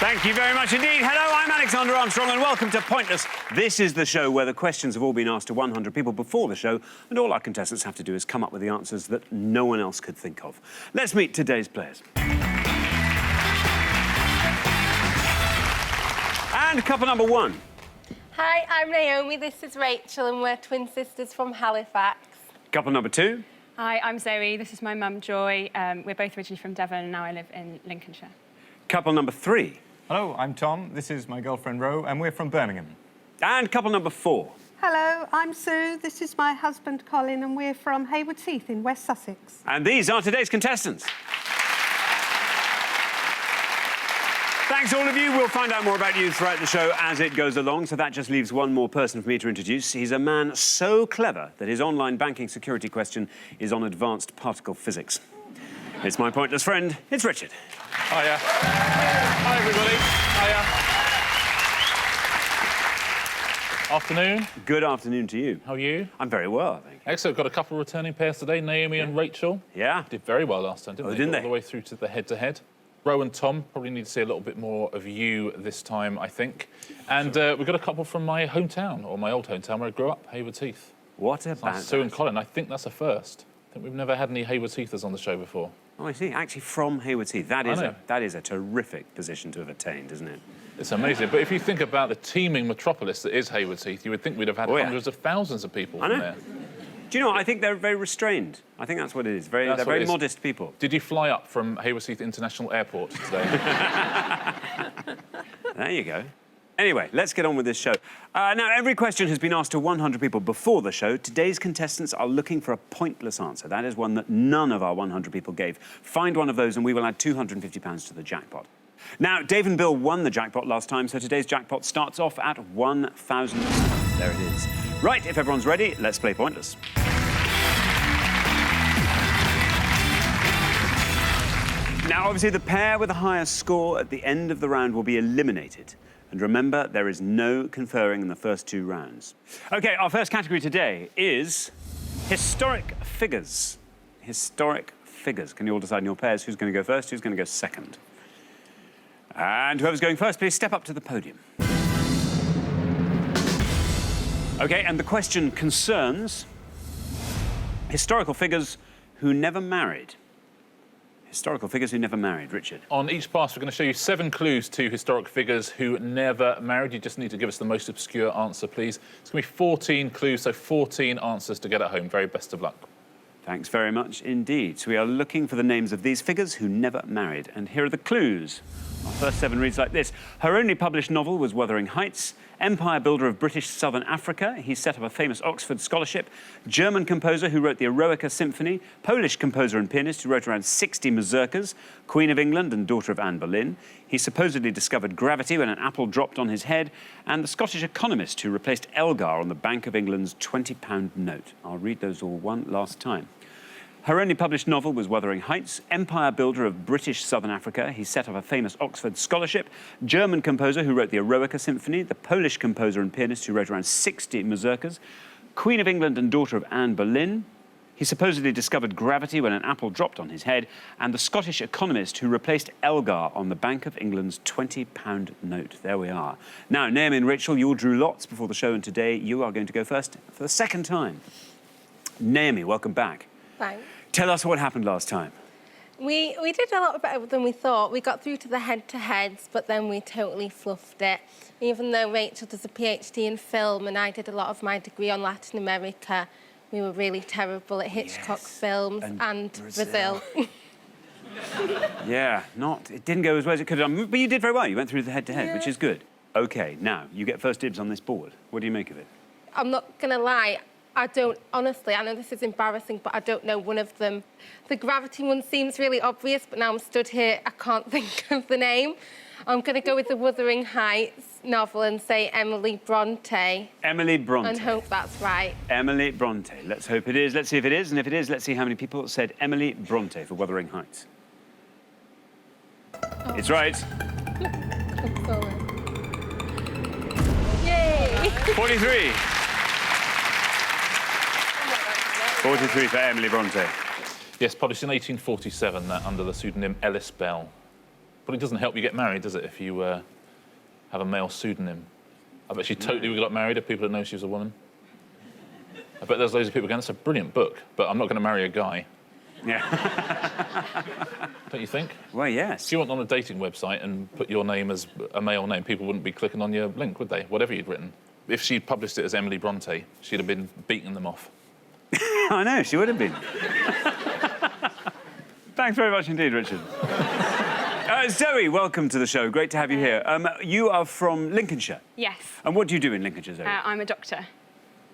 Thank you very much indeed. Hello, I'm Alexander Armstrong and welcome to Pointless. This is the show where the questions have all been asked to 100 people before the show and all our contestants have to do is come up with the answers that no one else could think of. Let's meet today's players. And couple number one. Hi, I'm Naomi, this is Rachel and we're twin sisters from Halifax. Couple number two. Hi, I'm Zoe, this is my mum Joy. We're both originally from Devon and now I live in Lincolnshire. Couple number three. Hello, I'm Tom, this is my girlfriend Ro, and we're from Birmingham. And couple number four. Hello, I'm Sue, this is my husband Colin and we're from Hayward Heath in West Sussex. And these are today's contestants. Thanks, all of you. We'll find out more about you throughout the show as it goes along, so that just leaves one more person for me to introduce. He's a man so clever that his online banking security question is on advanced particle physics. It's my pointless friend, it's Richard. Hiya. Hi, everybody. Hiya. Afternoon. Good afternoon to you. How are you? I'm very well, thank you. Excellent. Got a couple of returning pairs today, Naomi and Rachel. Yeah? Did very well last time, didn't they? Didn't they? All the way through to the head-to-head. Ro and Tom probably need to see a little bit more of you this time, I think. And we've got a couple from my hometown, or my old hometown where I grew up, Hayward Heath. What about Sue and Colin. I think that's a first. I think we've never had any Hayward Heathers on the show before. Oh, I see. Actually, from Hayward Heath. That is a terrific position to have attained, isn't it? It's amazing. But if you think about the teeming metropolis that is Hayward Heath, you would think we'd have had hundreds of thousands of people from there. Do you know what? I think they're very restrained. I think that's what it is. They're very modest people. Did you fly up from Hayward Heath International Airport today? There you go. Anyway, let's get on with this show. Now, every question has been asked to 100 people before the show. Today's contestants are looking for a pointless answer. That is one that none of our 100 people gave. Find one of those and we will add £250 to the jackpot. Now, Dave and Bill won the jackpot last time, so today's jackpot starts off at £1,000. There it is. Right, if everyone's ready, let's play Pointless. Now, obviously, the pair with the highest score at the end of the round will be eliminated. And remember, there is no conferring in the first two rounds. OK, our first category today is historic figures. Historic figures. Can you all decide in your pairs who's going to go first, who's going to go second? And whoever's going first, please step up to the podium. OK, and the question concerns historical figures who never married. Historical figures who never married. Richard. On each pass, we're going to show you 7 clues to historic figures who never married. You just need to give us the most obscure answer, please. It's going to be 14 clues, so 14 answers to get at home. Very best of luck. Thanks very much indeed. So we are looking for the names of these figures who never married. And here are the clues. Our first 7 reads like this. Her only published novel was Wuthering Heights. Empire builder of British Southern Africa. He set up a famous Oxford scholarship. German composer who wrote the Eroica Symphony. Polish composer and pianist who wrote around 60 mazurkas. Queen of England and daughter of Anne Boleyn. He supposedly discovered gravity when an apple dropped on his head. And the Scottish economist who replaced Elgar on the Bank of England's £20 note. I'll read those all one last time. Her only published novel was Wuthering Heights. Empire builder of British Southern Africa. He set up a famous Oxford scholarship. German composer who wrote the Eroica Symphony. The Polish composer and pianist who wrote around 60 mazurkas. Queen of England and daughter of Anne Boleyn. He supposedly discovered gravity when an apple dropped on his head. And the Scottish economist who replaced Elgar on the Bank of England's £20 note. There we are. Now, Naomi and Rachel, you all drew lots before the show, and today you are going to go first for the second time. Naomi, welcome back. Thanks. Tell us what happened last time. We did a lot better than we thought. We got through to the head-to-heads, but then we totally fluffed it. Even though Rachel does a PhD in film and I did a lot of my degree on Latin America, we were really terrible at Hitchcock films and Brazil. Yeah, it didn't go as well as it could have done, but you did very well. You went through the head-to-head, which is good. OK, now, you get first dibs on this board. What do you make of it? I'm not going to lie. Honestly, I know this is embarrassing, but I don't know one of them. The gravity one seems really obvious, but now I'm stood here, I can't think of the name. I'm going to go with the Wuthering Heights novel and say Emily Bronte. Emily Bronte. And hope that's right. Emily Bronte. Let's hope it is. Let's see if it is. And if it is, let's see how many people said Emily Bronte for Wuthering Heights. Oh. It's right. Yay! 43. 43 for Emily Bronte. Yes, published in 1847 under the pseudonym Ellis Bell. Probably doesn't help you get married, does it, if you have a male pseudonym? I bet she totally would have got married if people didn't know she was a woman. I bet there's loads of people going, that's a brilliant book, but I'm not going to marry a guy. Yeah. Don't you think? Well, yes. If you went on a dating website and put your name as a male name, people wouldn't be clicking on your link, would they? Whatever you'd written. If she'd published it as Emily Bronte, she'd have been beating them off. I know, she would have been. Thanks very much indeed, Richard. Zoe, welcome to the show. Great to have you here. You are from Lincolnshire. Yes. And what do you do in Lincolnshire, Zoe? I'm a doctor.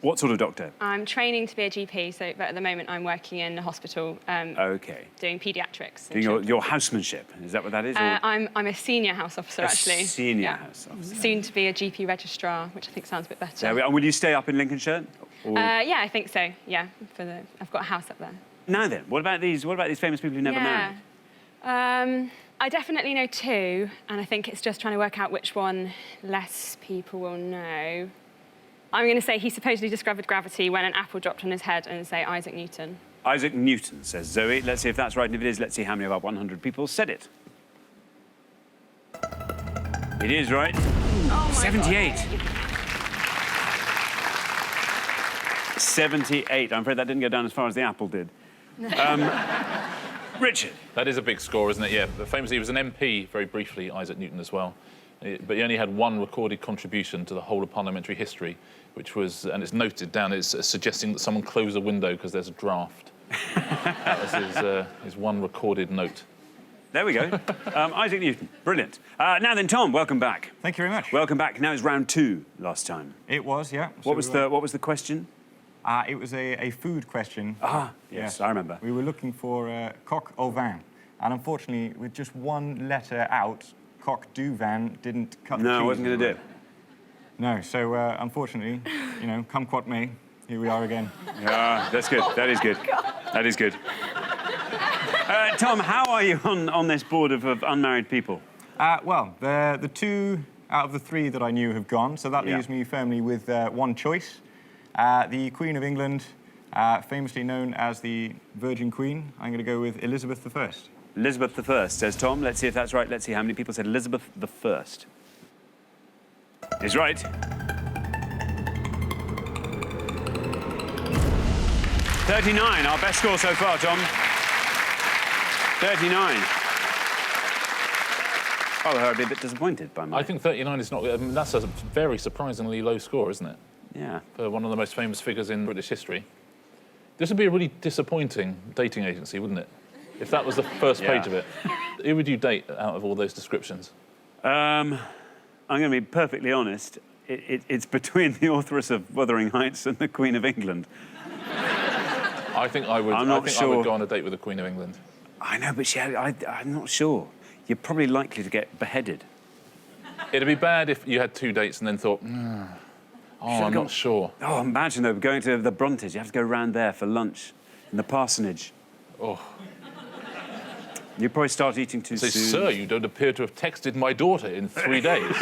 What sort of doctor? I'm training to be a GP, but at the moment I'm working in a hospital OK. doing paediatrics. Doing your housemanship, is that what that is? I'm a senior house officer, actually. Senior house officer. Soon to be a GP registrar, which I think sounds a bit better. And will you stay up in Lincolnshire? Or... Yeah, I think so, yeah. I've got a house up there. Now then, what about these famous people who never married? I definitely know two, and I think it's just trying to work out which one less people will know. I'm going to say he supposedly discovered gravity when an apple dropped on his head and say Isaac Newton. Isaac Newton, says Zoe. Let's see if that's right, and if it is, let's see how many of our 100 people said it. It is right. Oh my 78. God. 78. I'm afraid that didn't go down as far as the apple did. Richard. That is a big score, isn't it? Yeah. But famously, he was an MP very briefly, Isaac Newton as well. But he only had one recorded contribution to the whole of parliamentary history, which was, and it's noted down, it's suggesting that someone close a window because there's a draft. That was his one recorded note. There we go. Isaac Newton. Brilliant. Now then, Tom, welcome back. Thank you very much. Welcome back. Now it's round 2 last time. It was, yeah. What was the question? It was a food question. Yes, I remember. We were looking for coq au vin, and unfortunately, with just one letter out, coq du vin didn't cut the cheese. No, I wasn't going to do it. No, so unfortunately, you know, come what may, here we are again. Yeah, that's good. That is good. That is good. Tom, how are you on this board of unmarried people? Well, the 2 out of the 3 that I knew have gone, so that leaves me firmly with one choice. The Queen of England, famously known as the Virgin Queen. I'm going to go with Elizabeth I. Elizabeth I, says Tom. Let's see if that's right. Let's see how many people said Elizabeth I. Is right. 39, our best score so far, Tom. 39. Oh, I'd be a bit disappointed by my... I think 39 is not... I mean, that's a very surprisingly low score, isn't it? Yeah. For one of the most famous figures in British history. This would be a really disappointing dating agency, wouldn't it? If that was the first page of it. Who would you date out of all those descriptions? I'm going to be perfectly honest. It's between the authoress of Wuthering Heights and the Queen of England. I think I would. I would go on a date with the Queen of England. I know, but I'm not sure. You're probably likely to get beheaded. It'd be bad if you had 2 dates and then thought, I'm not sure. Oh, imagine, though, going to the Brontes. You have to go round there for lunch in the parsonage. Oh. You'd probably start eating too soon. Sir, you don't appear to have texted my daughter in 3 days.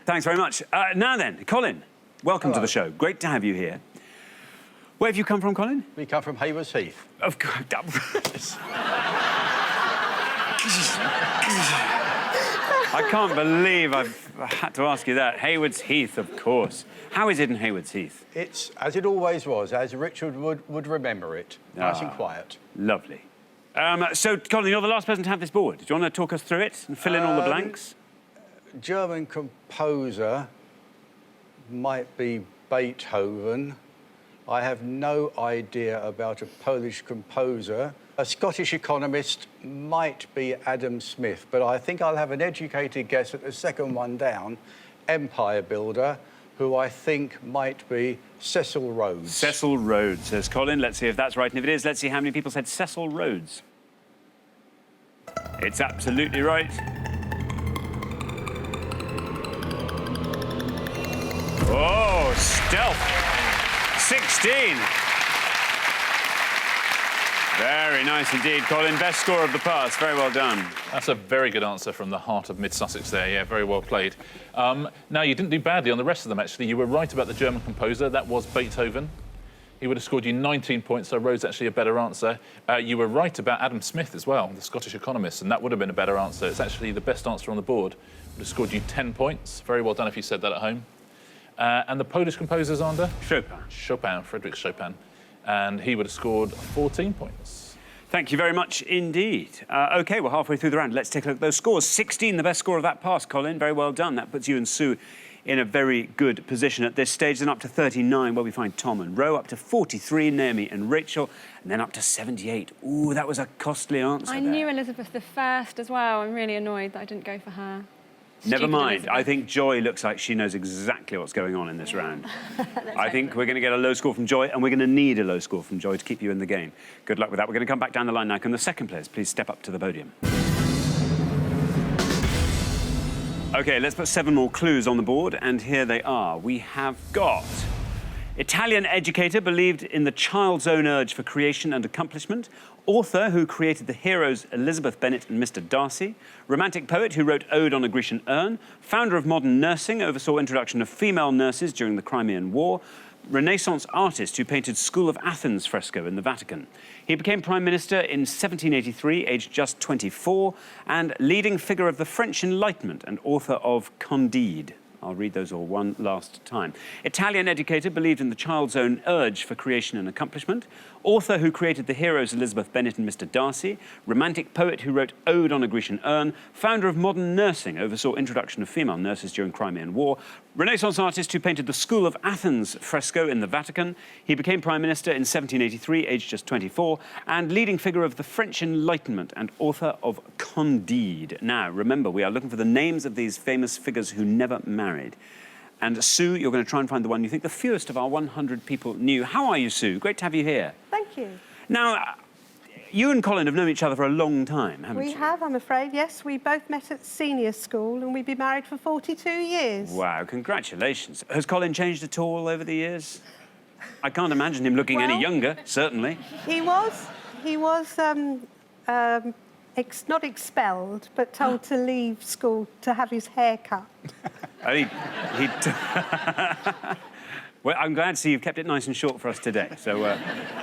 Thanks very much. Now then, Colin, welcome to the show. Great to have you here. Where have you come from, Colin? We come from Haywards Heath. Of course. I can't believe I've had to ask you that. Haywards Heath, of course. How is it in Haywards Heath? It's as it always was, as Richard would remember it. Nice and quiet. Lovely. So, Colin, you're the last person to have this board. Do you want to talk us through it and fill in all the blanks? German composer might be Beethoven. I have no idea about a Polish composer. A Scottish economist might be Adam Smith, but I think I'll have an educated guess at the second one down, empire builder, who I think might be Cecil Rhodes. Cecil Rhodes, says Colin. Let's see if that's right, and if it is, let's see how many people said Cecil Rhodes. It's absolutely right. Oh, stealth. 16. Very nice indeed, Colin. Best score of the pass. Very well done. That's a very good answer from the heart of mid-Sussex there. Yeah, very well played. Now, you didn't do badly on the rest of them, actually. You were right about the German composer. That was Beethoven. He would have scored you 19 points, so Ro's actually a better answer. You were right about Adam Smith as well, the Scottish economist, and that would have been a better answer. It's actually the best answer on the board. Would have scored you 10 points. Very well done if you said that at home. And the Polish composer, Zander? Chopin, Frédéric Chopin. And he would have scored 14 points. Thank you very much indeed. OK, we're halfway through the round. Let's take a look at those scores. 16, the best score of that pass, Colin. Very well done. That puts you and Sue in a very good position at this stage. Then up to 39, where we find Tom and Ro. Up to 43, Naomi and Rachel. And then up to 78. Ooh, that was a costly answer. I knew Elizabeth I as well. I'm really annoyed that I didn't go for her. Never mind. Elizabeth. I think Joy looks like she knows exactly what's going on in this round. I think we're going to get a low score from Joy, and we're going to need a low score from Joy to keep you in the game. Good luck with that. We're going to come back down the line now. Can the second players please step up to the podium? OK, let's put 7 more clues on the board, and here they are. We have got... Italian educator believed in the child's own urge for creation and accomplishment. Author who created the heroes Elizabeth Bennet and Mr. Darcy. Romantic poet who wrote Ode on a Grecian Urn. Founder of modern nursing, oversaw introduction of female nurses during the Crimean War. Renaissance artist who painted School of Athens fresco in the Vatican. He became Prime Minister in 1783, aged just 24, and leading figure of the French Enlightenment and author of Candide. I'll read those all one last time. Italian educator believed in the child's own urge for creation and accomplishment. Author who created the heroes Elizabeth Bennet and Mr. Darcy. Romantic poet who wrote Ode on a Grecian Urn. Founder of modern nursing, oversaw introduction of female nurses during Crimean War. Renaissance artist who painted the School of Athens fresco in the Vatican. He became Prime Minister in 1783, aged just 24, and leading figure of the French Enlightenment and author of Candide. Now, remember, we are looking for the names of these famous figures who never married. And Sue, you're going to try and find the one you think the fewest of our 100 people knew. How are you, Sue? Great to have you here. Thank you. Now, you and Colin have known each other for a long time, haven't you? We have, I'm afraid, yes. We both met at senior school and we've been married for 42 years. Wow, congratulations. Has Colin changed at all over the years? I can't imagine him looking any younger, certainly. He was not expelled, but told to leave school to have his hair cut. Well, I'm glad to see you've kept it nice and short for us today, so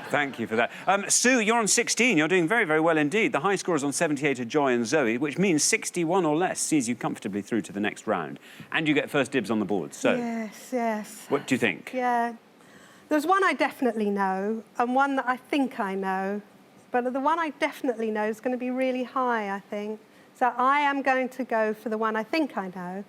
thank you for that. Sue, you're on 16. You're doing very, very well indeed. The high score is on 78 of Joy and Zoe, which means 61 or less sees you comfortably through to the next round. And you get first dibs on the board, so... Yes. What do you think? Yeah. There's one I definitely know and one that I think I know, but the one I definitely know is going to be really high, I think. So I am going to go for the one I think I know,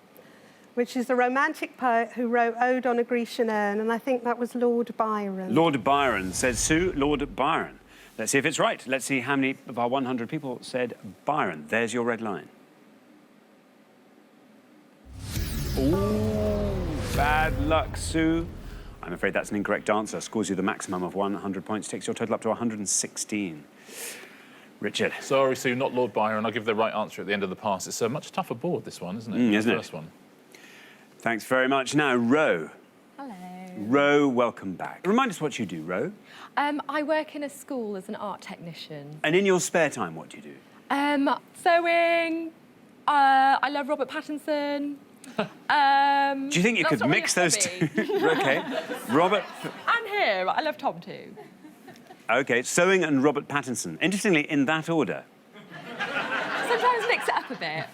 which is the romantic poet who wrote Ode on a Grecian Urn, and I think that was Lord Byron. Lord Byron, says Sue. Lord Byron. Let's see if it's right. Let's see how many of our 100 people said Byron. There's your red line. Ooh, bad luck, Sue. I'm afraid that's an incorrect answer. Scores you the maximum of 100 points, takes your total up to 116. Richard. Sorry, Sue, not Lord Byron. I'll give the right answer at the end of the pass. It's a much tougher board, this one, isn't it? Isn't it? The first one. Thanks very much. Now, Ro. Hello. Ro, welcome back. Remind us what you do, Ro. I work in a school as an art technician. And in your spare time, what do you do? Sewing. I love Robert Pattinson. Do you think you could mix those two? OK. Robert... And him. I love Tom too. OK, sewing and Robert Pattinson. Interestingly, in that order. Sometimes mix it up a bit.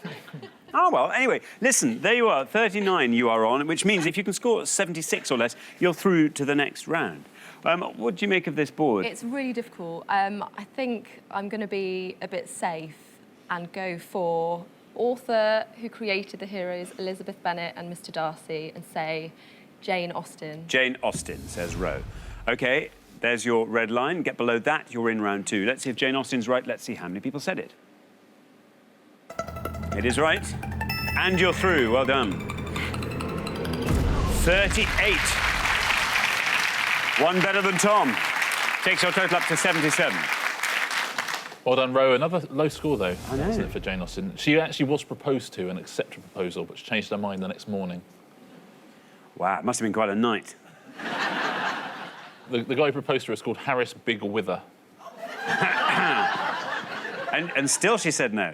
Oh, well, anyway, listen, there you are, 39 you are on, which means if you can score 76 or less, you're through to the next round. What do you make of this board? It's really difficult. I think I'm going to be a bit safe and go for author who created the heroes Elizabeth Bennet and Mr. Darcy and say Jane Austen. Jane Austen, says Ro. OK, there's your red line. Get below that, you're in round 2. Let's see if Jane Austen's right. Let's see how many people said it. It is right. And you're through. Well done. 38. One better than Tom. Takes your total up to 77. Well done, Ro. Another low score, though, I know. isn't it, for Jane Austen? She actually was proposed to and accepted a proposal, but she changed her mind the next morning. Wow, it must have been quite a night. The guy who proposed to her is called Harris Big Wither. And still she said no.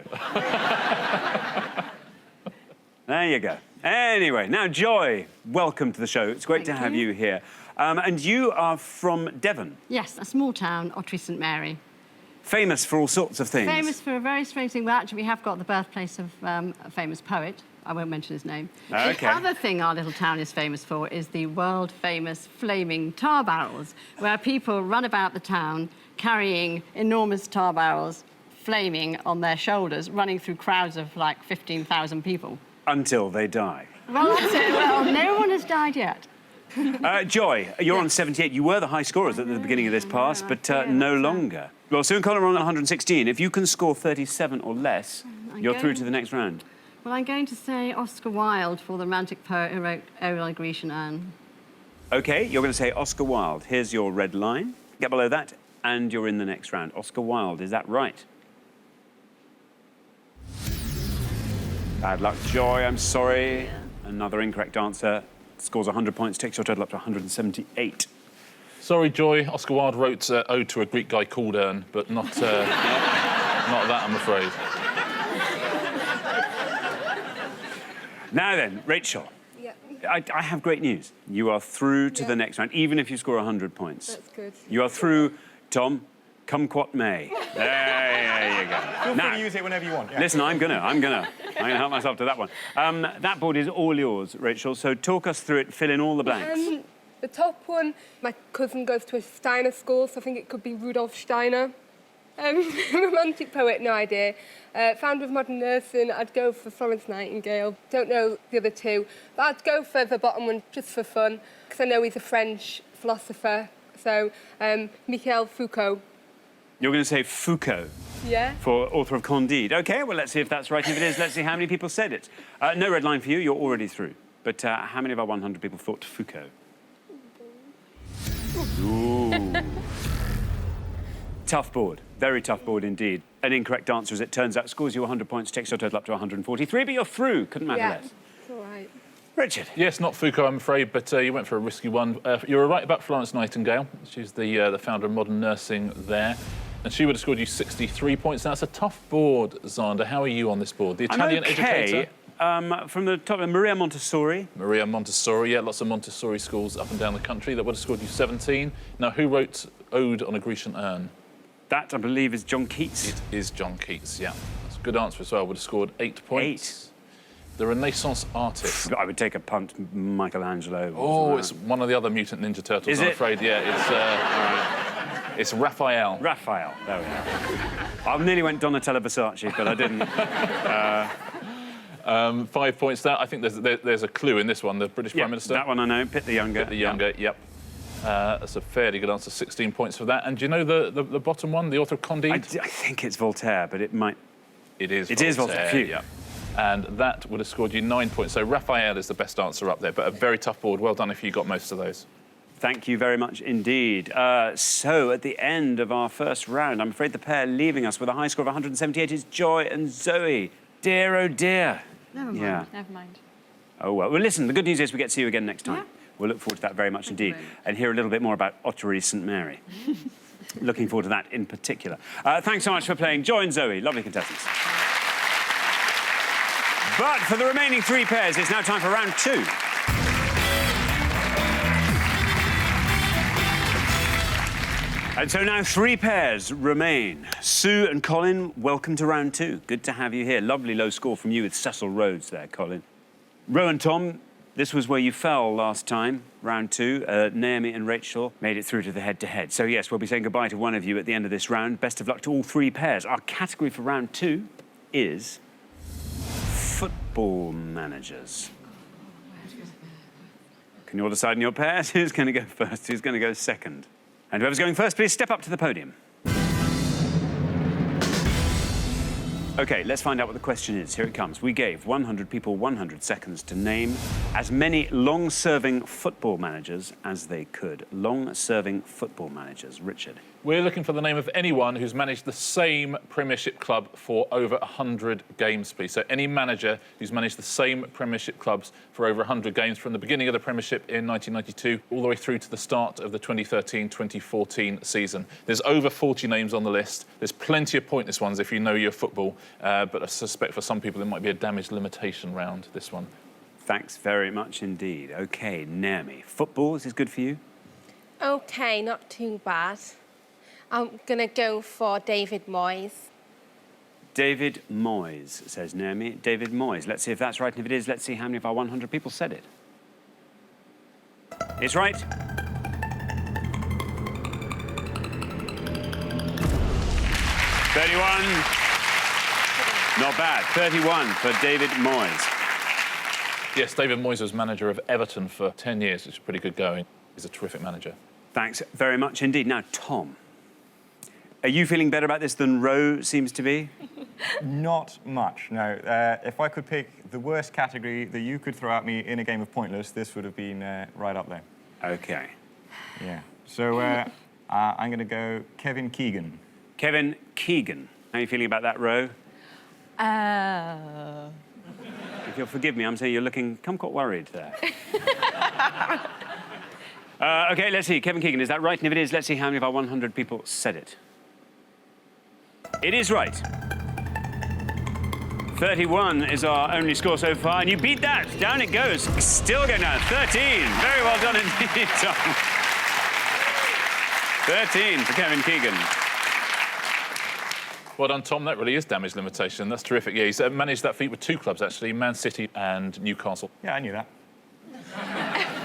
There you go. Anyway, now, Joy, welcome to the show. It's great to have you here. And you are from Devon. Yes, a small town, Ottery St Mary. Famous for all sorts of things. Famous for a very strange thing. Well, actually, we have got the birthplace of a famous poet. I won't mention his name. Okay. The other thing our little town is famous for is the world-famous flaming tar barrels, where people run about the town carrying enormous tar barrels, flaming on their shoulders, running through crowds of like 15,000 people. Until they die. Well, that's it. Well, no one has died yet. Joy, you're on 78. You were the high scorers at the beginning of this pass, but no longer. Well, Sue and Colin are on 116. If you can score 37 or less, you're through to the next round. Well, I'm going to say Oscar Wilde for the romantic poet who wrote O like Grecian Anne. OK, you're going to say Oscar Wilde. Here's your red line. Get below that, and you're in the next round. Oscar Wilde, is that right? Bad luck, Joy, I'm sorry. Another incorrect answer. Scores 100 points, takes your total up to 178. Sorry, Joy. Oscar Wilde wrote Ode to a Greek guy called Ern, but not, not that, I'm afraid. Now then, Rachel. Yeah. I have great news. You are through to the next round, even if you score 100 points. That's good. You are through, Tom, come what may. There you go. Feel free to use it whenever you want. Yeah. Listen, I'm gonna help myself to that one. That board is all yours, Rachel, so talk us through it, fill in all the blanks. The top one, my cousin goes to a Steiner school, so I think it could be Rudolf Steiner. Romantic poet, no idea. Founder of modern nursing, I'd go for Florence Nightingale. Don't know the other two, but I'd go for the bottom one just for fun, because I know he's a French philosopher. So, Michel Foucault. You're going to say Foucault. Yeah. For author of Candide. OK, well, let's see if that's right. If it is, let's see how many people said it. No red line for you, you're already through. But how many of our 100 people thought Foucault? Ooh. Tough board. Very tough board indeed. An incorrect answer, as it turns out, scores you 100 points, takes your total up to 143, but you're through. Couldn't matter less. It's all right. Richard. Yes, not Foucault, I'm afraid, but you went for a risky one. You were right about Florence Nightingale. She's the founder of modern nursing there. And she would have scored you 63 points. Now, it's a tough board, Zander. How are you on this board? The Italian educator? From the top, Maria Montessori. Maria Montessori, yeah, lots of Montessori schools up and down the country. That would have scored you 17. Now, who wrote Ode on a Grecian Urn? That, I believe, is John Keats. It is John Keats, yeah. That's a good answer as well. Would have scored 8 points. 8? The Renaissance artist. I would take a punt, Michelangelo. Oh, it's one of the other Mutant Ninja Turtles, is I'm it? afraid, yeah. It's Raphael. Raphael, there we go. I nearly went Donatella Versace, but I didn't. 5 points there. I think there's a clue in this one, the British Prime Minister. That one I know, Pitt the Younger. Pitt the Younger, yep. That's a fairly good answer, 16 points for that. And do you know the bottom one, the author of Candide? I think it's Voltaire, but it might... It is Voltaire. Phew. Yeah. And that would have scored you 9 points. So Raphael is the best answer up there, but a very tough board. Well done if you got most of those. Thank you very much indeed. So, at the end of our first round, I'm afraid the pair leaving us with a high score of 178 is Joy and Zoe. Dear, oh dear. Never mind. Yeah. Never mind. Oh, well, listen, the good news is we get to see you again next time. Yeah. We'll look forward to that very much Thank you indeed. very much. And hear a little bit more about Ottery St Mary. Looking forward to that in particular. Thanks so much for playing Joy and Zoe. Lovely contestants. But for the remaining three pairs, it's now time for round two. And so now three pairs remain. Sue and Colin, welcome to round two. Good to have you here. Lovely low score from you with Cecil Rhodes there, Colin. Ro and Tom, this was where you fell last time, round two. Naomi and Rachel made it through to the head-to-head. So, yes, we'll be saying goodbye to one of you at the end of this round. Best of luck to all three pairs. Our category for round two is football managers. Can you all decide in your pairs? Who's going to go first? Who's going to go second? And whoever's going first, please step up to the podium. OK, let's find out what the question is. Here it comes. We gave 100 people 100 seconds to name as many long-serving football managers as they could. Long-serving football managers. Richard. We're looking for the name of anyone who's managed the same Premiership club for over 100 games, please. So any manager who's managed the same Premiership clubs for over 100 games from the beginning of the Premiership in 1992 all the way through to the start of the 2013-2014 season. There's over 40 names on the list. There's plenty of pointless ones if you know your football, but I suspect for some people there might be a damage limitation round this one. Thanks very much indeed. OK, Naomi. Football, is this good for you? OK, not too bad. I'm going to go for David Moyes. David Moyes, says Naomi. David Moyes. Let's see if that's right. And if it is, let's see how many of our 100 people said it. It's right. 31. Not bad. 31 for David Moyes. Yes, David Moyes was manager of Everton for 10 years, which is pretty good going. He's a terrific manager. Thanks very much indeed. Now, Tom, are you feeling better about this than Ro seems to be? Not much, no. If I could pick the worst category that you could throw at me in a game of Pointless, this would have been right up there. OK. Yeah. So I'm going to go Kevin Keegan. Kevin Keegan. How are you feeling about that, Ro? If you'll forgive me, I'm saying you're looking quite worried there. OK, let's see. Kevin Keegan, is that right? And if it is, let's see how many of our 100 people said it. It is right. 31 is our only score so far, and you beat that. Down it goes. Still going down. 13. Very well done indeed, Tom. 13 for Kevin Keegan. Well done, Tom. That really is damage limitation. That's terrific. Yeah, he's managed that feat with 2 clubs, actually, Man City and Newcastle. Yeah, I knew that.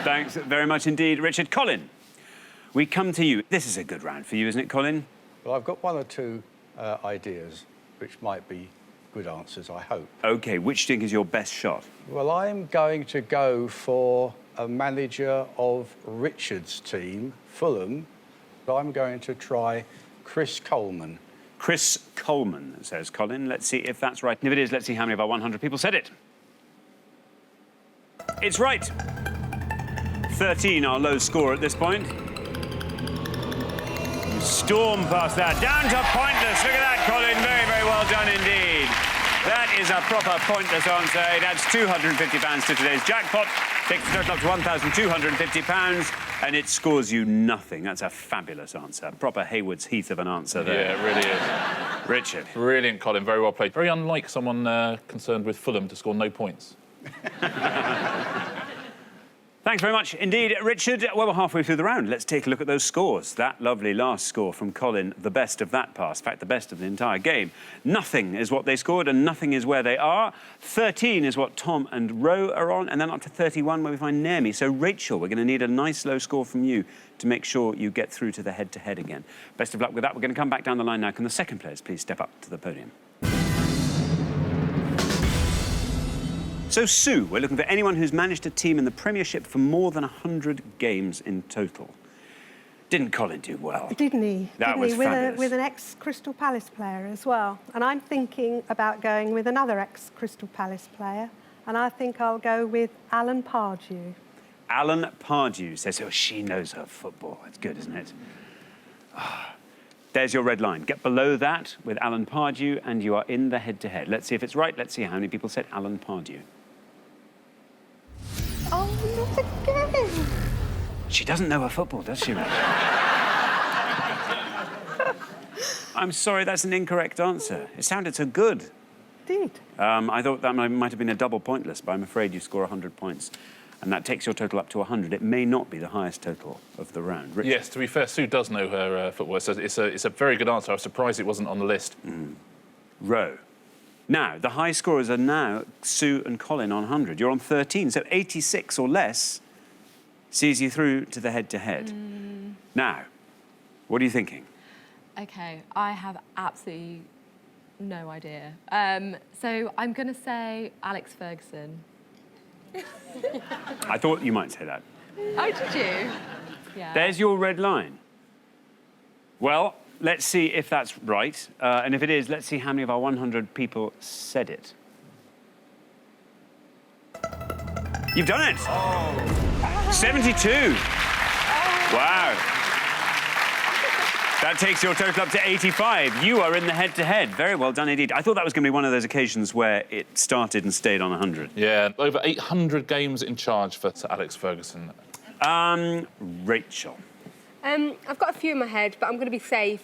Thanks very much indeed, Richard. Colin, we come to you. This is a good round for you, isn't it, Colin? Well, I've got 1 or 2 ideas, which might be good answers, I hope. OK, which do you think is your best shot? Well, I'm going to go for a manager of Richard's team, Fulham. I'm going to try Chris Coleman. Chris Coleman, says Colin. Let's see if that's right. And if it is, let's see how many of our 100 people said it. It's right. 13, our low score at this point. You storm past that. Down to Pointless. Look at that, Colin. Very, very well done indeed. That is a proper Pointless answer. It adds £250 to today's jackpot. Takes the total up to £1,250, and it scores you nothing. That's a fabulous answer. Proper Haywards Heath of an answer there. Yeah, it really is. Richard. Brilliant, Colin. Very well played. Very unlike someone concerned with Fulham to score no points. Thanks very much indeed, Richard. Well, we're halfway through the round. Let's take a look at those scores. That lovely last score from Colin, the best of that pass. In fact, the best of the entire game. Nothing is what they scored and nothing is where they are. 13 is what Tom and Ro are on, and then up to 31 where we find Naomi. So, Rachel, we're going to need a nice low score from you to make sure you get through to the head-to-head again. Best of luck with that. We're going to come back down the line now. Can the second players please step up to the podium? So, Sue, we're looking for anyone who's managed a team in the Premiership for more than 100 games in total. Didn't Colin do well? Didn't he? That was fabulous. With an ex-Crystal Palace player as well. And I'm thinking about going with another ex-Crystal Palace player, and I think I'll go with Alan Pardew. Alan Pardew says, oh, she knows her football. It's good, isn't it? Oh. There's your red line. Get below that with Alan Pardew, and you are in the head-to-head. Let's see if it's right. Let's see how many people said Alan Pardew. Oh, not again! She doesn't know her football, does she, Rachel? I'm sorry, that's an incorrect answer. It sounded so good. Did? I thought that might have been a double Pointless, but I'm afraid you score 100 points. And that takes your total up to 100. It may not be the highest total of the round. Richard? Yes, to be fair, Sue does know her football, so it's a very good answer. I was surprised it wasn't on the list. Ro. Now, the high scorers are now Sue and Colin on 100. You're on 13, so 86 or less sees you through to the head-to-head. Now, what are you thinking? OK, I have absolutely no idea. So I'm going to say Alex Ferguson. I thought you might say that. Oh, did you? Yeah. There's your red line. Well, let's see if that's right. And if it is, let's see how many of our 100 people said it. You've done it! Oh. 72. Oh. Wow. That takes your total up to 85. You are in the head-to-head. Very well done indeed. I thought that was going to be one of those occasions where it started and stayed on 100. Yeah, over 800 games in charge for Sir Alex Ferguson. Rachel. I've got a few in my head, but I'm going to be safe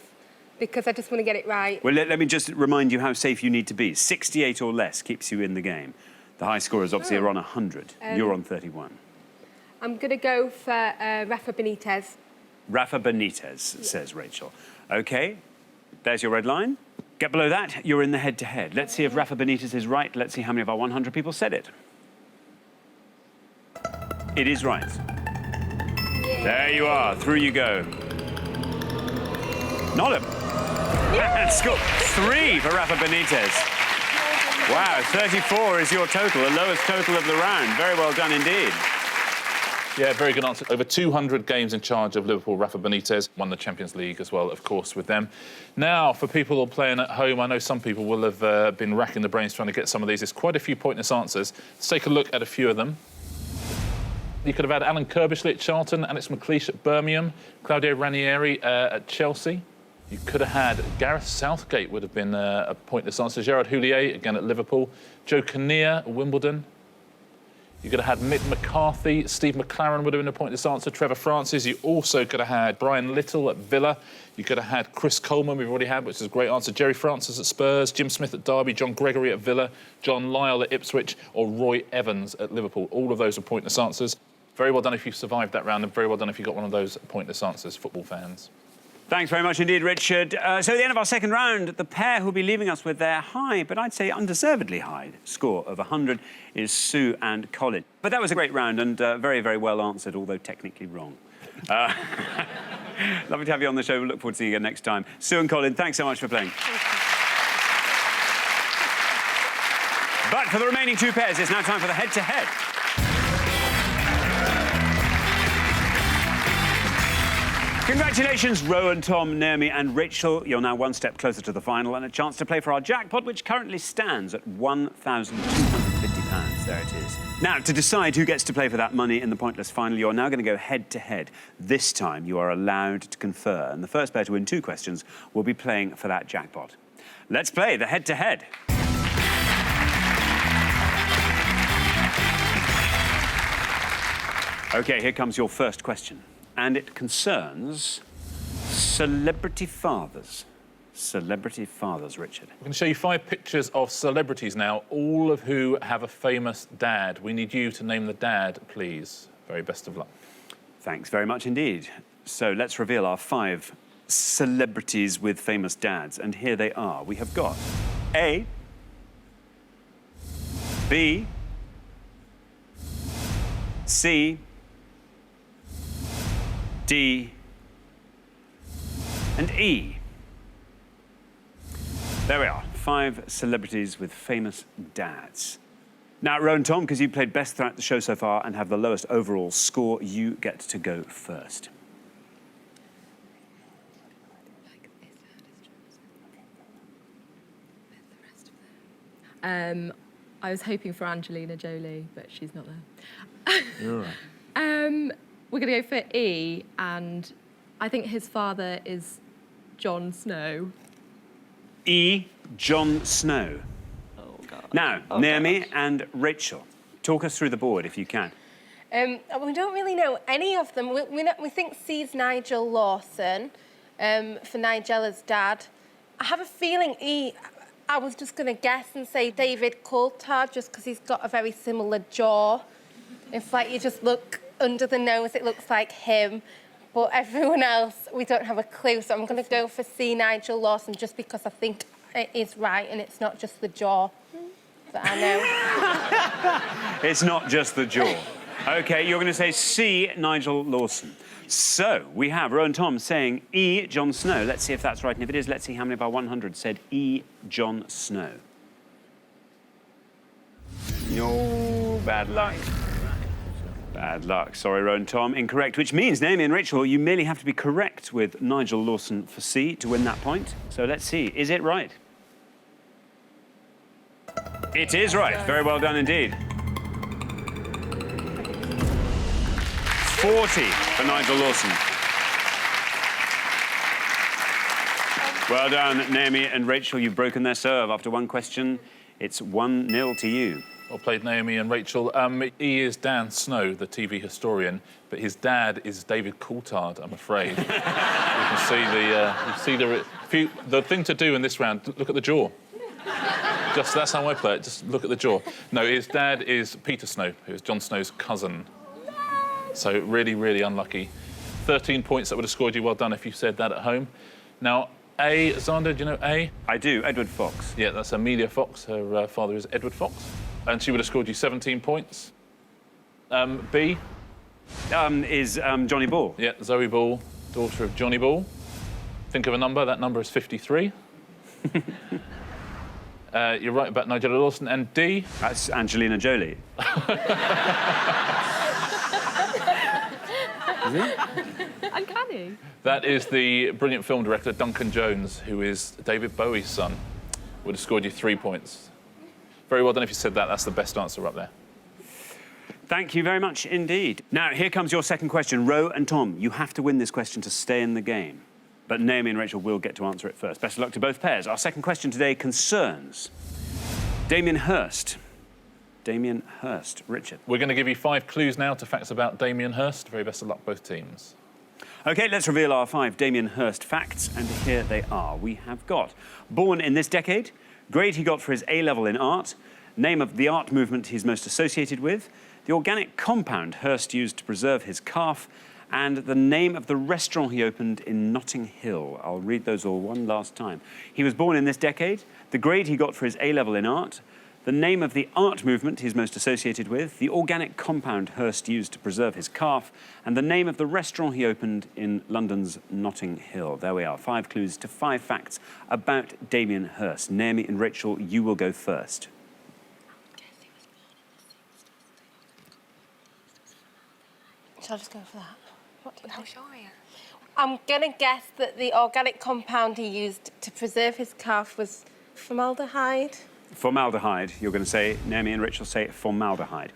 because I just want to get it right. Well, let me just remind you how safe you need to be. 68 or less keeps you in the game. The high scorers obviously are on 100. You're on 31. I'm going to go for Rafa Benitez. Rafa Benitez, says Rachel. OK, there's your red line. Get below that, you're in the head-to-head. Let's see if Rafa Benitez is right. Let's see how many of our 100 people said it. It is right. There you are. Through you go. Nolan. And score 3 for Rafa Benitez. Wow, 34 is your total, the lowest total of the round. Very well done indeed. Yeah, very good answer. Over 200 games in charge of Liverpool. Rafa Benitez won the Champions League as well, of course, with them. Now, for people who are playing at home, I know some people will have been racking the brains trying to get some of these. There's quite a few pointless answers. Let's take a look at a few of them. You could have had Alan Kirbishley at Charlton, Alex McLeish at Birmingham, Claudio Ranieri at Chelsea. You could have had Gareth Southgate would have been a pointless answer. Gerard Houllier, again at Liverpool. Joe Kinnear at Wimbledon. You could have had Mick McCarthy. Steve McLaren would have been a pointless answer. Trevor Francis. You also could have had Brian Little at Villa. You could have had Chris Coleman, we've already had, which is a great answer. Jerry Francis at Spurs. Jim Smith at Derby. John Gregory at Villa. John Lyall at Ipswich. Or Roy Evans at Liverpool. All of those are pointless answers. Very well done if you survived that round, and very well done if you got one of those pointless answers, football fans. Thanks very much indeed, Richard. So at the end of our second round, the pair who'll be leaving us with their high, but I'd say undeservedly high, score of 100 is Sue and Colin. But that was a great round and very, very well answered, although technically wrong. Lovely to have you on the show. We look forward to seeing you again next time. Sue and Colin, thanks so much for playing. But for the remaining 2 pairs, it's now time for the head-to-head. Congratulations, Rowan, Tom, Naomi and Rachel. You're now one step closer to the final and a chance to play for our jackpot, which currently stands at £1,250. There it is. Now, to decide who gets to play for that money in the Pointless final, you're now going to go head-to-head. This time, you are allowed to confer, and the first pair to win 2 questions will be playing for that jackpot. Let's play the head-to-head. OK, here comes your first question. And it concerns celebrity fathers. Celebrity fathers, Richard. I'm going to show you 5 pictures of celebrities now, all of who have a famous dad. We need you to name the dad, please. Very best of luck. Thanks very much indeed. So let's reveal our 5 celebrities with famous dads. And here they are. We have got A, B, C, D, and E. There we are, 5 celebrities with famous dads. Now, Rowan, Tom, because you played best throughout the show so far and have the lowest overall score, you get to go first. I was hoping for Angelina Jolie, but she's not there. You're right. We're going to go for E, and I think his father is Jon Snow. E, Jon Snow. Oh, God. Now, Naomi and Rachel, talk us through the board if you can. We don't really know any of them. We think C's Nigel Lawson for Nigella's dad. I have a feeling E, I was just going to guess and say David Coulthard, just because he's got a very similar jaw. If, like, you just look under the nose, it looks like him. But everyone else, we don't have a clue. So I'm going to go for C, Nigel Lawson, just because I think it is right and it's not just the jaw that I know. It's not just the jaw. OK, you're going to say C, Nigel Lawson. So we have Rowan Tom saying E, Jon Snow. Let's see if that's right. And if it is, let's see how many of our 100 said E, Jon Snow. No, bad luck. Bad luck. Sorry, Rowan Tom. Incorrect, which means, Naomi and Rachel, you merely have to be correct with Nigel Lawson for C to win that point. So let's see. Is it right? It is right. Very well done indeed. 40 for Nigel Lawson. Well done, Naomi and Rachel. You've broken their serve after one question. It's 1-0 to you. Well played, Naomi and Rachel. E is Dan Snow, the TV historian, but his dad is David Coulthard, I'm afraid. You can see the thing to do in this round. Look at the jaw. Just that's how I play it. Just look at the jaw. No, his dad is Peter Snow, who is Jon Snow's cousin. So really, really unlucky 13 points. That would have scored you. Well done if you said that at home. Now, A, Xander, do you know A? I do, Edward Fox. Yeah, that's Amelia Fox. Her father is Edward Fox. And she would have scored you 17 points. B? Is Johnny Ball. Yeah, Zoe Ball, daughter of Johnny Ball. Think of a number. That number is 53. You're right about Nigella Lawson. And D? That's Angelina Jolie. Is it? Uncanny. That is the brilliant film director Duncan Jones, who is David Bowie's son. Would have scored you 3 points. Very well done if you said that. That's the best answer up there. Thank you very much indeed. Now, here comes your second question. Ro and Tom, you have to win this question to stay in the game. But Naomi and Rachel will get to answer it first. Best of luck to both pairs. Our second question today concerns Damien Hirst. Damien Hirst. Richard. We're going to give you 5 clues now to facts about Damien Hirst. Very best of luck, both teams. OK, let's reveal our 5 Damien Hirst facts, and here they are. We have got born in this decade, grade he got for his A-level in art, name of the art movement he's most associated with, the organic compound Hirst used to preserve his calf, and the name of the restaurant he opened in Notting Hill. I'll read those all one last time. He was born in this decade, the grade he got for his A-level in art, the name of the art movement he's most associated with, the organic compound Hirst used to preserve his calf, and the name of the restaurant he opened in London's Notting Hill. There we are, 5 clues to 5 facts about Damien Hirst. Naomi and Rachel, you will go first. Shall I just go for that? What do you think? I'm going to guess that the organic compound he used to preserve his calf was formaldehyde. Formaldehyde, you're going to say. Naomi and Rachel say formaldehyde.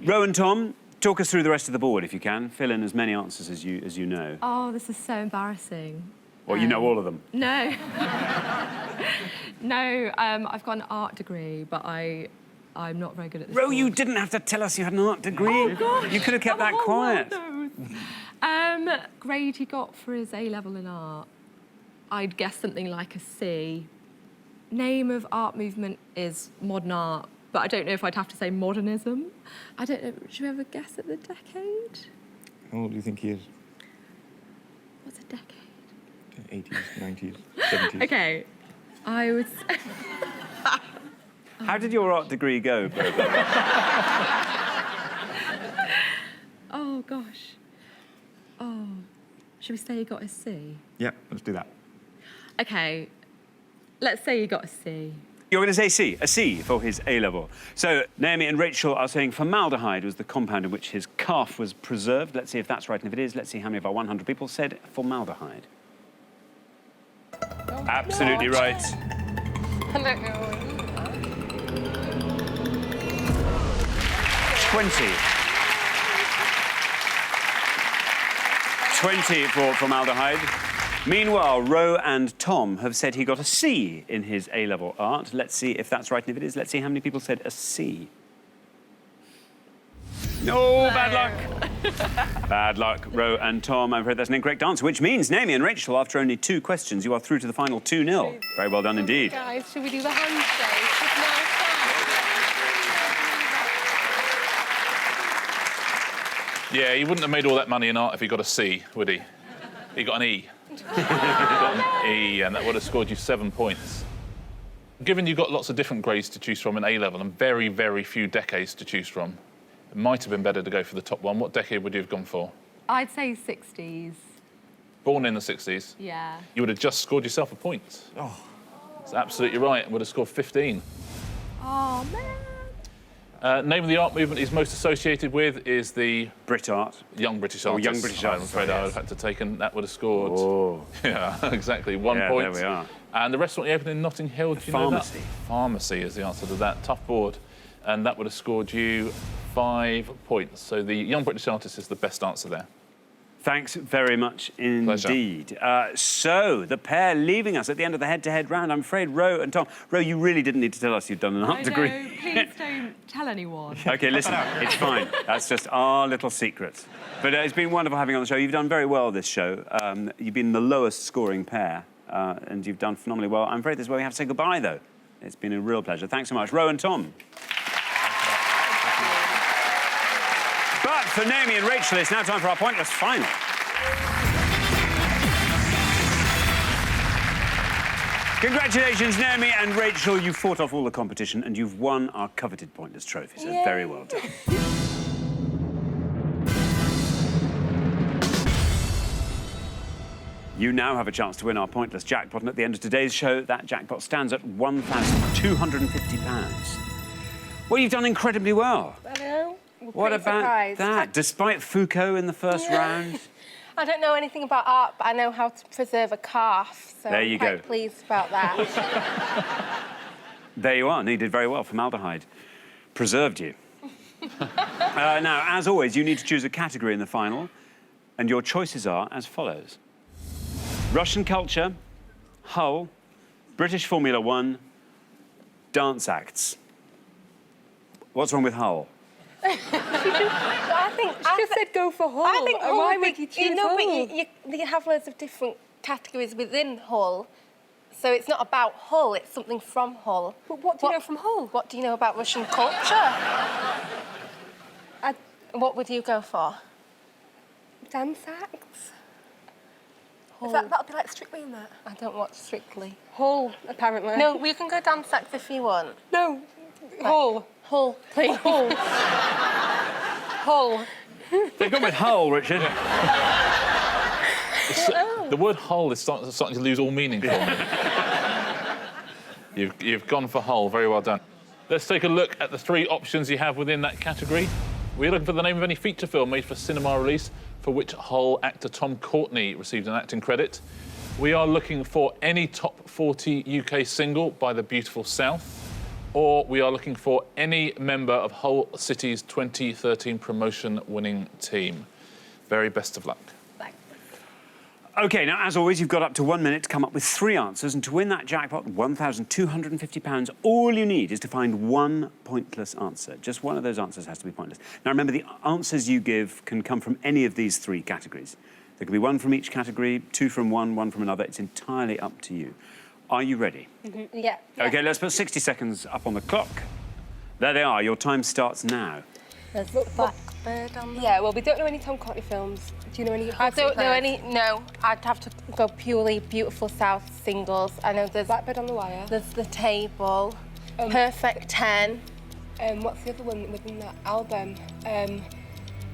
Ro and Tom, talk us through the rest of the board if you can. Fill in as many answers as you know. Oh, this is so embarrassing. Well, you know all of them. No. No, I've got an art degree, but I'm not very good at this. Ro, you didn't have to tell us you had an art degree. Oh, gosh. You could have kept that quiet. Grade he got for his A-level in art. I'd guess something like a C. Name of art movement is modern art, but I don't know if I'd have to say modernism. I don't know. Should we have a guess at the decade? How old do you think he is? What's a decade? 80s, 90s, 70s. OK, I would... How did your art degree go, Bo? Oh, gosh. Oh, should we say he got a C? Yeah, let's do that. OK, let's say he got a C. You're going to say C, a C for his A-level. So Naomi and Rachel are saying formaldehyde was the compound in which his calf was preserved. Let's see if that's right, and if it is, let's see how many of our 100 people said formaldehyde. Oh, Absolutely right. I don't know. 20 for formaldehyde. Meanwhile, Ro and Tom have said he got a C in his A-level art. Let's see if that's right, and if it is, let's see how many people said a C. No, bad luck. Bad luck, Ro and Tom. I'm afraid that's an incorrect answer, which means Naomi and Rachel, after only 2 questions, you are through to the final 2-0. Very well done indeed. Guys, should we do the handshake? Yeah, he wouldn't have made all that money in art if he got a C, would he? He got an E. He got an E, and that would have scored you 7 points. Given you got lots of different grades to choose from in A-level and very, very few decades to choose from, it might have been better to go for the top one. What decade would you have gone for? I'd say 60s. Born in the 60s? Yeah. You would have just scored yourself a point. Oh. That's absolutely right. Would have scored 15. Oh, man. Name of the art movement he's most associated with is the... Brit art. Young British Or artist. Young British I'm artist, afraid I would yes. have had to take, and that would have scored... Oh. Yeah, exactly. 1 point. There we are. And the restaurant he opened in Notting Hill, do you know that? Pharmacy is the answer to that. Tough board. And that would have scored you 5 points. So the Young British artist is the best answer there. Thanks very much indeed. So, the pair leaving us at the end of the head-to-head round, I'm afraid, Ro and Tom. Ro, you really didn't need to tell us you'd done an art degree. No, please don't tell anyone. OK, listen, it's fine. That's just our little secret. But it's been wonderful having you on the show. You've done very well this show. You've been the lowest-scoring pair, and you've done phenomenally well. I'm afraid this is where we have to say goodbye, though. It's been a real pleasure. Thanks so much. Ro and Tom. But for Naomi and Rachel, it's now time for our pointless final. Congratulations, Naomi and Rachel. You fought off all the competition and you've won our coveted Pointless trophy, so very well done. You now have a chance to win our Pointless jackpot, and at the end of today's show, that jackpot stands at £1,250. Well, you've done incredibly well. I know. What about that? Despite Foucault in the first round? I don't know anything about art, but I know how to preserve a calf, so there you I'm quite go. pleased about that. There you are. And you did very well. Formaldehyde preserved you. Now, as always, you need to choose a category in the final, and your choices are as follows. Russian culture, Hull, British Formula One, dance acts. What's wrong with Hull? I think She just said go for Hull. I think Hull. Why would you choose You know, Hull? but you have loads of different categories within Hull, so it's not about Hull. It's something from Hull. But what do you know from Hull? What do you know about Russian culture? What would you go for? Dance acts. Hull. That'll be like Strictly in that. I don't watch Strictly. Hull, apparently. No, we can go dance acts if you want. No. Hull. Hull, please. Hull. Hull. They've gone with Hull, Richard. The word Hull is starting to lose all meaning for me. You've gone for Hull. Very well done. Let's take a look at the three options you have within that category. We're looking for the name of any feature film made for cinema release for which Hull actor Tom Courtenay received an acting credit. We are looking for any top 40 UK single by the Beautiful South, or we are looking for any member of Hull City's 2013 promotion-winning team. Very best of luck. OK, now, as always, you've got up to 1 minute to come up with 3 answers, and to win that jackpot, £1,250, all you need is to find one pointless answer. Just one of those answers has to be pointless. Now, remember, the answers you give can come from any of these 3 categories. There can be 1 from each category, 2 from one, 1 from another. It's entirely up to you. Are you ready? Mm-hmm. Yeah. OK, let's put 60 seconds up on the clock. There they are. Your time starts now. There's Blackbird on there. Yeah, well, we don't know any Tom Courtenay films. Do you know any? I don't know any. No, I'd have to go purely Beautiful South singles. I know there's Blackbird on the Wire. There's The Table, Perfect 10. What's the other one within that album?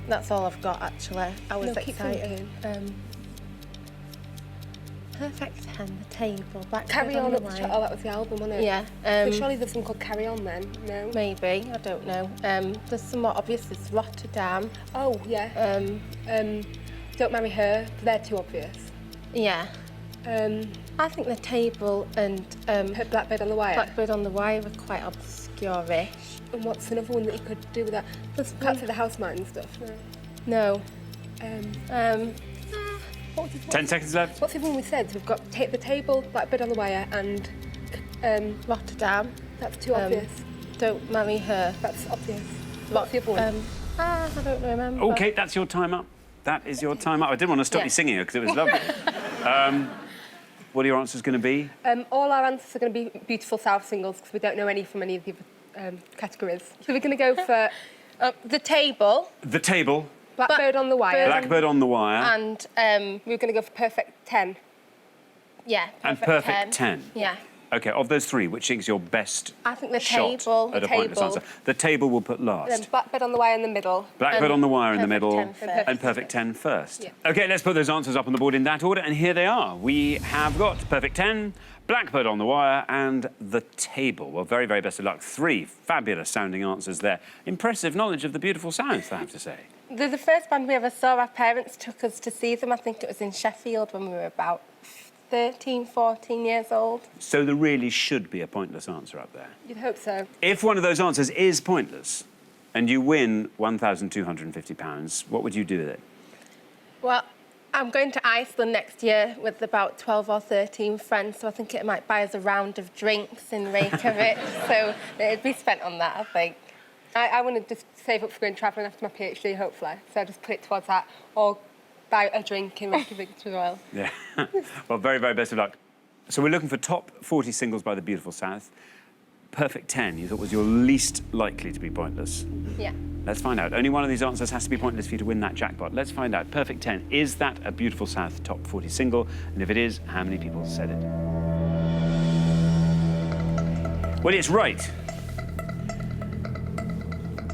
That's all I've got actually. I was keep excited. Perfect 10, The Table, Blackbird Carry On the Up the Wire. Chart. Oh, that was the album, wasn't it? Yeah. So surely there's something called Carry On then. No. Maybe, I don't know. There's some more obvious. There's Rotterdam. Oh yeah. Don't Marry Her. They're too obvious. Yeah. I think The Table and Blackbird on the Wire. Blackbird on the Wire were quite obscure-ish. And what's another one that you could do with that? There's Cats of the Housemite and stuff. No. What was 10 seconds left. What's the one we said? So we've got The Table, Blackbird on the Wire, and Rotterdam. that's too obvious. Don't Marry Her. That's obvious. What's the other one? I don't remember. OK, that's your time up. That is your time up. I didn't want to stop you singing it because it was lovely. What are your answers going to be? All our answers are going to be Beautiful South singles because we don't know any from any of the other categories. So we're going to go for The Table. The Table. Blackbird on the Wire. Blackbird on the Wire. And we're going to go for Perfect 10. yeah. And Perfect 10. Yeah. OK, of those 3, which is your best I think The shot Table. at a pointless answer? The Table will put last. Then Blackbird on the Wire in the middle. Blackbird on the Wire in the Perfect middle, 10 first. and Perfect 10 first. Yeah. OK, let's put those answers up on the board in that order, and here they are. We have got Perfect 10, Blackbird on the Wire, and The Table. Well, very, very best of luck. 3 fabulous-sounding answers there. Impressive knowledge of the Beautiful South, I have to say. They're the first band we ever saw. Our parents took us to see them. I think it was in Sheffield when we were about 13, 14 years old. So there really should be a pointless answer up there. You'd hope so. If one of those answers is pointless, and you win £1,250, what would you do with it? Well, I'm going to Iceland next year with about 12 or 13 friends, so I think it might buy us a round of drinks in Reykjavik. So it'd be spent on that, I think. I want to just save up for going travelling after my PhD, hopefully. So I just put it towards that, or buy a drink in Reykjavik as well. Yeah. Well, very, very best of luck. So we're looking for top 40 singles by the Beautiful South. perfect 10 you thought was your least likely to be pointless. Yeah. Let's find out. Only one of these answers has to be pointless for you to win that jackpot. Let's find out. Perfect 10. Is that a Beautiful South top 40 single? And if it is, how many people said it? Well, it's right.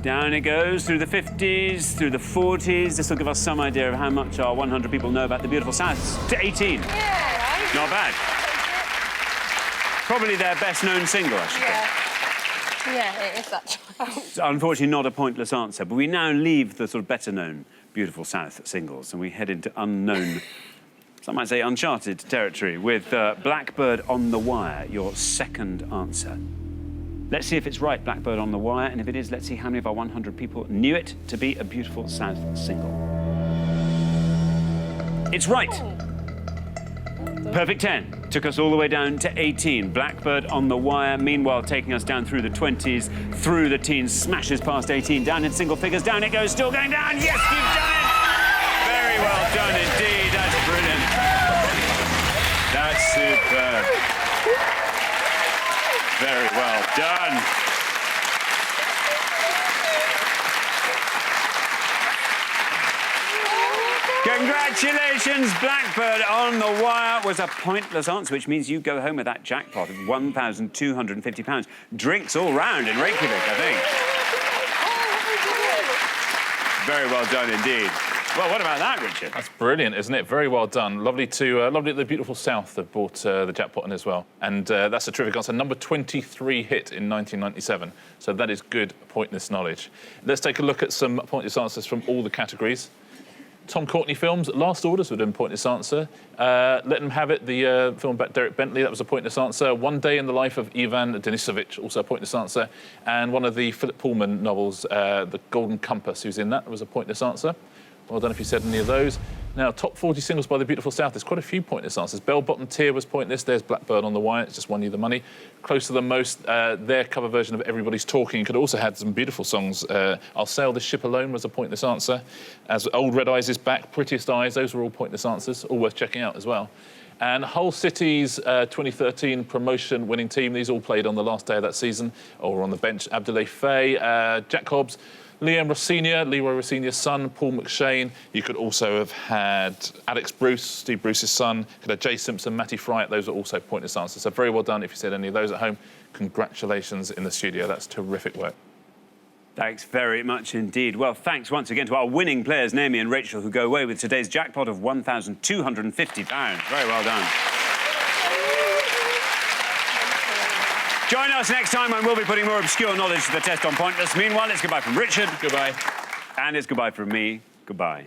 Down it goes through the 50s, through the 40s. This will give us some idea of how much our 100 people know about the Beautiful South. To 18. Yeah. Not bad. Probably their best-known single, I should say. Yeah, it is actually. Unfortunately, not a pointless answer, but we now leave the sort of better-known Beautiful South singles and we head into unknown, some might say uncharted territory with Blackbird on the Wire, your second answer. Let's see if it's right, Blackbird on the Wire, and if it is, let's see how many of our 100 people knew it to be a Beautiful South single. It's right. Perfect 10. Took us all the way down to 18. Blackbird on the Wire, meanwhile taking us down through the 20s, through the teens, smashes past 18, down in single figures, down it goes, still going down. Yes, you've done it! Very well done indeed. That's brilliant. That's superb. Very well done. Congratulations, Blackbird on the Wire was a pointless answer, which means you go home with that jackpot of £1,250. Drinks all round in Reykjavik, I think. Very well done indeed. Well, what about that, Richard? That's brilliant, isn't it? Very well done. Lovely that the Beautiful South have brought the jackpot in as well. And that's a terrific answer. Number 23 hit in 1997. So that is good pointless knowledge. Let's take a look at some pointless answers from all the categories. Tom Courtenay films, Last Orders would have been a pointless answer. Let Them Have It, the film about Derek Bentley, that was a pointless answer. One Day in the Life of Ivan Denisovich, also a pointless answer. And one of the Philip Pullman novels, The Golden Compass, who's in that, was a pointless answer. Well done if you said any of those. Now, top 40 singles by the Beautiful South. There's quite a few pointless answers. Bell Bottom Tear was pointless. There's Blackbird on the Wire. It's just won you the money. Close to the Most, their cover version of Everybody's Talking could also had some beautiful songs. I'll Sail This Ship Alone was a pointless answer. As Old Red Eyes is Back, Prettiest Eyes, those were all pointless answers. All worth checking out as well. And Hull City's 2013 promotion winning team, these all played on the last day of that season, or on the bench. Abdoulaye Faye, Jack Hobbs, Leroy Rossinia's son, Paul McShane. You could also have had Alex Bruce, Steve Bruce's son. You could have Jay Simpson, Matty Fryatt. Those are also pointless answers. So very well done if you said any of those at home. Congratulations in the studio. That's terrific work. Thanks very much indeed. Well, thanks once again to our winning players, Naomi and Rachel, who go away with today's jackpot of £1,250. Very well done. Join us next time when we'll be putting more obscure knowledge to the test on Pointless. Meanwhile, it's goodbye from Richard. Goodbye. And it's goodbye from me. Goodbye.